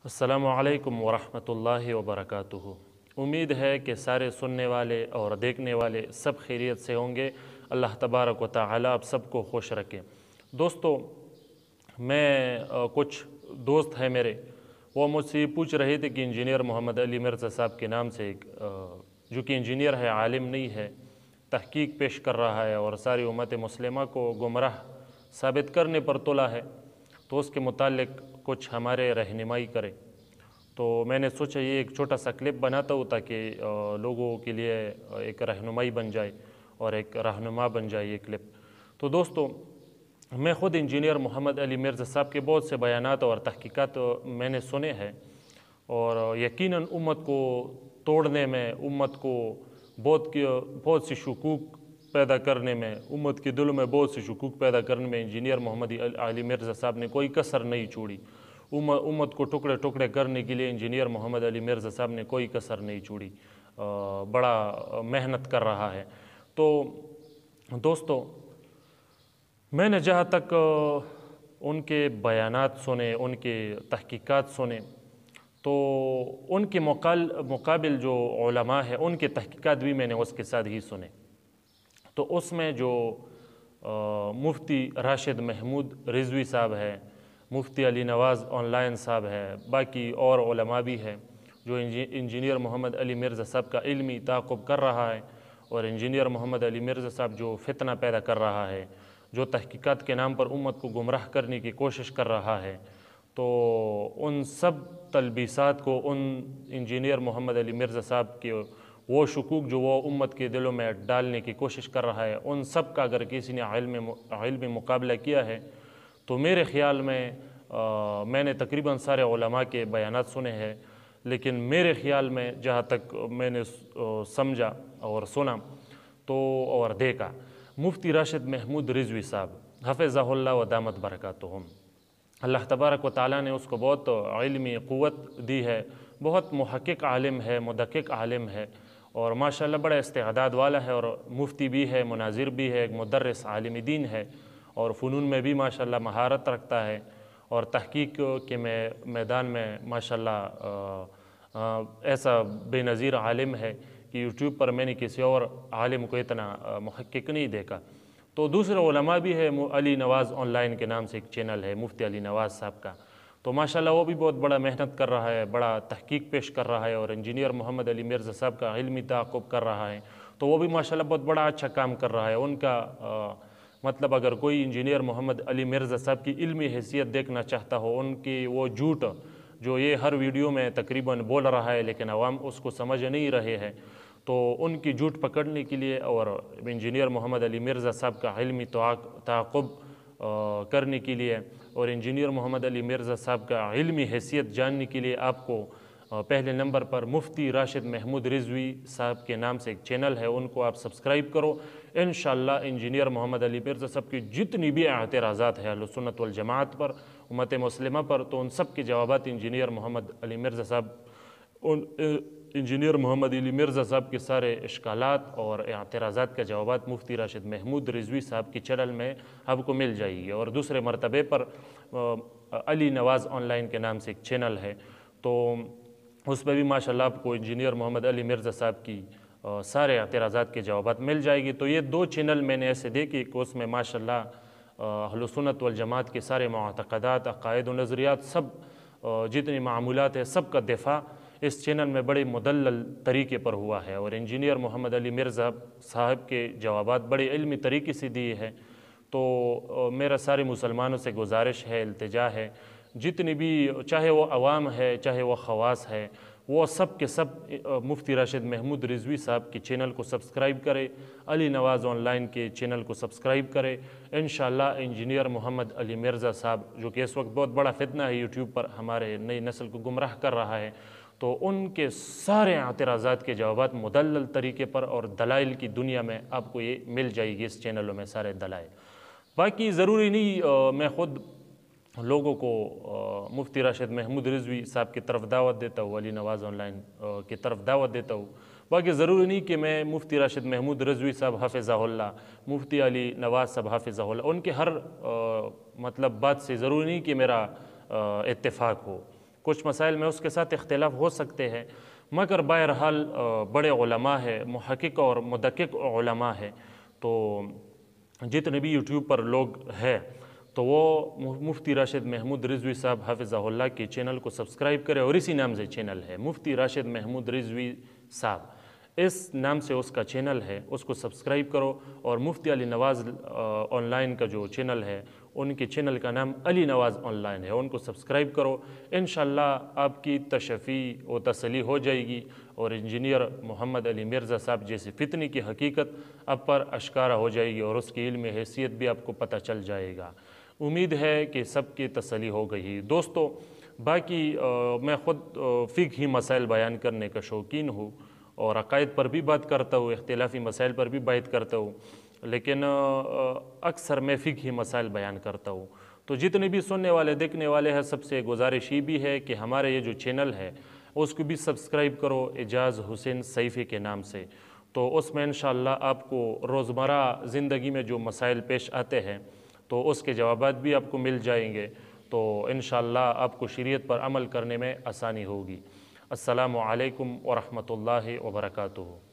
السلام علیکم ورحمۃ اللہ وبرکاتہ۔ امید ہے کہ سارے سننے والے اور دیکھنے والے سب خیریت سے ہوں گے۔ اللہ تبارک و تعالی آپ سب کو خوش رکھے۔ دوستو، کچھ دوست ہیں میرے، وہ مجھ سے یہ پوچھ رہے تھے کہ انجینئر محمد علی مرزا صاحب کے نام سے جو کہ انجینئر ہے، عالم نہیں ہے، تحقیق پیش کر رہا ہے اور ساری امت مسلمہ کو گمراہ ثابت کرنے پر تلا ہے، تو اس کے متعلق کچھ ہمارے رہنمائی کرے۔ تو میں نے سوچا یہ ایک چھوٹا سا کلپ بناتا ہوں تاکہ لوگوں کے لیے ایک رہنمائی بن جائے اور ایک رہنما بن جائے یہ کلپ۔ تو دوستو، میں خود انجینئر محمد علی مرزا صاحب کے بہت سے بیانات اور تحقیقات میں نے سنے ہیں، اور یقیناً امت کو توڑنے میں، امت کو بہت سی شکوک پیدا کرنے میں، امت کے دلوں میں بہت سی شکوک پیدا کرنے میں انجینئر محمد علی مرزا صاحب نے کوئی کسر نہیں چھوڑی۔ امت کو ٹکڑے ٹکڑے کرنے کے لیے انجینئر محمد علی مرزا صاحب نے کوئی کسر نہیں چھوڑی، بڑا محنت کر رہا ہے۔ تو دوستو، میں نے جہاں تک ان کے بیانات سنے، ان کے تحقیقات سنے، تو ان کے مقابل جو علماء ہیں ان کے تحقیقات بھی میں نے اس کے ساتھ ہی سنے۔ تو اس میں جو مفتی راشد محمود رضوی صاحب ہے، مفتی علی نواز آن لائن صاحب ہے، باقی اور علماء بھی ہیں جو انجینئر محمد علی مرزا صاحب کا علمی تعاقب کر رہا ہے، اور انجینئر محمد علی مرزا صاحب جو فتنہ پیدا کر رہا ہے، جو تحقیقات کے نام پر امت کو گمراہ کرنے کی کوشش کر رہا ہے، تو ان سب تلبیسات کو، ان انجینئر محمد علی مرزا صاحب کے وہ شکوک جو وہ امت کے دلوں میں ڈالنے کی کوشش کر رہا ہے، ان سب کا اگر کسی نے علمی مقابلہ کیا ہے تو میرے خیال میں نے تقریباً سارے علماء کے بیانات سنے ہیں، لیکن میرے خیال میں جہاں تک میں نے سمجھا اور سنا تو اور دیکھا، مفتی راشد محمود رضوی صاحب حفظہ اللہ و دامت برکاتہم، اللہ تبارک و تعالیٰ نے اس کو بہت علمی قوت دی ہے، بہت محقق عالم ہے، مدقق عالم ہے، اور ماشاءاللہ بڑا استعداد والا ہے، اور مفتی بھی ہے، مناظر بھی ہے، ایک مدرس عالم دین ہے، اور فنون میں بھی ماشاءاللہ مہارت رکھتا ہے، اور تحقیق کے میدان میں ماشاءاللہ ایسا بے نظیر عالم ہے کہ یوٹیوب پر میں نے کسی اور عالم کو اتنا محقق نہیں دیکھا۔ تو دوسرے علماء بھی ہے، علی نواز آن لائن کے نام سے ایک چینل ہے مفتی علی نواز صاحب کا، تو ماشاءاللہ وہ بھی بہت بڑا محنت کر رہا ہے، بڑا تحقیق پیش کر رہا ہے، اور انجینئر محمد علی مرزا صاحب کا علمی تعاقب کر رہا ہے، تو وہ بھی ماشاءاللہ بہت بڑا اچھا کام کر رہا ہے۔ ان کا مطلب اگر کوئی انجینئر محمد علی مرزا صاحب کی علمی حیثیت دیکھنا چاہتا ہو، ان کی وہ جھوٹ جو یہ ہر ویڈیو میں تقریباً بول رہا ہے لیکن عوام اس کو سمجھ نہیں رہے ہیں، تو ان کی جھوٹ پکڑنے کے لیے اور انجینئر محمد علی مرزا صاحب کا علمی تعاقب کرنے کے لیے اور انجینئر محمد علی مرزا صاحب کا علمی حیثیت جاننے کے لیے آپ کو پہلے نمبر پر مفتی راشد محمود رضوی صاحب کے نام سے ایک چینل ہے، ان کو آپ سبسکرائب کرو۔ انشاءاللہ انجینئر محمد علی مرزا صاحب کی جتنی بھی اعتراضات ہیں اہل سنت والجماعت پر، امت مسلمہ پر، تو ان سب کے جوابات انجینئر محمد علی مرزا صاحب انجینئر محمد علی مرزا صاحب کے سارے اشکالات اور اعتراضات کا جوابات مفتی راشد محمود رضوی صاحب کی چینل میں آپ کو مل جائے گی۔ اور دوسرے مرتبے پر علی نواز آن لائن کے نام سے ایک چینل ہے، تو اس پہ بھی ماشاءاللہ آپ کو انجینئر محمد علی مرزا صاحب کی سارے اعتراضات کے جوابات مل جائے گی۔ تو یہ دو چینل میں نے ایسے دیکھے کہ اس میں ماشاءاللہ اہل سنت والجماعت کے سارے معتقدات، عقائد و نظریات، سب جتنی معمولات ہیں سب کا دفاع اس چینل میں بڑے مدلل طریقے پر ہوا ہے، اور انجینئر محمد علی مرزا صاحب کے جوابات بڑے علمی طریقے سے دیے ہیں۔ تو میرا سارے مسلمانوں سے گزارش ہے، التجا ہے، جتنی بھی چاہے وہ عوام ہے چاہے وہ خواص ہے، وہ سب کے سب مفتی راشد محمود رضوی صاحب کے چینل کو سبسکرائب کرے، علی نواز آن لائن کے چینل کو سبسکرائب کرے۔ انشاءاللہ انجینئر محمد علی مرزا صاحب جو کہ اس وقت بہت بڑا فتنہ ہے یوٹیوب پر، ہمارے نئی نسل کو گمراہ کر رہا ہے، تو ان کے سارے اعتراضات کے جوابات مدلل طریقے پر اور دلائل کی دنیا میں آپ کو یہ مل جائے گی، اس چینلوں میں سارے دلائل۔ باقی ضروری نہیں میں خود لوگوں کو مفتی راشد محمود رضوی صاحب کی طرف دعوت دیتا ہوں، علی نواز آن لائن کی طرف دعوت دیتا ہوں، باقی ضروری نہیں کہ میں مفتی راشد محمود رضوی صاحب حفظہ اللہ، مفتی علی نواز صاحب حفظہ اللہ، ان کے ہر مطلب بات سے ضروری نہیں کہ میرا اتفاق ہو، کچھ مسائل میں اس کے ساتھ اختلاف ہو سکتے ہیں، مگر بہرحال بڑے علماء ہے، محقق اور مدقق علماء ہے، تو جتنے بھی یوٹیوب پر لوگ ہیں تو وہ مفتی راشد محمود رضوی صاحب حافظہ اللہ کے چینل کو سبسکرائب کرے، اور اسی نام سے چینل ہے مفتی راشد محمود رضوی صاحب، اس نام سے اس کا چینل ہے، اس کو سبسکرائب کرو۔ اور مفتی علی نواز آن لائن کا جو چینل ہے، ان کے چینل کا نام علی نواز آن لائن ہے، ان کو سبسکرائب کرو، انشاءاللہ آپ کی تشفی و تسلی ہو جائے گی، اور انجینئر محمد علی مرزا صاحب جیسے فتنی کی حقیقت آپ پر اشکارا ہو جائے گی، اور اس کی علم حیثیت بھی آپ کو پتہ چل جائے گا۔ امید ہے کہ سب کی تسلی ہو گئی۔ دوستو، باقی میں خود فقہی مسائل بیان کرنے کا شوقین ہوں، اور عقائد پر بھی بات کرتا ہوں، اختلافی مسائل پر بھی بات کرتا ہوں، لیکن اکثر میں فقہی مسائل بیان کرتا ہوں۔ تو جتنے بھی سننے والے دیکھنے والے ہیں، سب سے گزارش یہ بھی ہے کہ ہمارے یہ جو چینل ہے اس کو بھی سبسکرائب کرو، اعجاز حسین سیفی کے نام سے۔ تو اس میں انشاءاللہ آپ کو روزمرہ زندگی میں جو مسائل پیش آتے ہیں تو اس کے جوابات بھی آپ کو مل جائیں گے، تو انشاءاللہ آپ کو شریعت پر عمل کرنے میں آسانی ہوگی۔ السلام علیکم ورحمۃ اللہ وبرکاتہ۔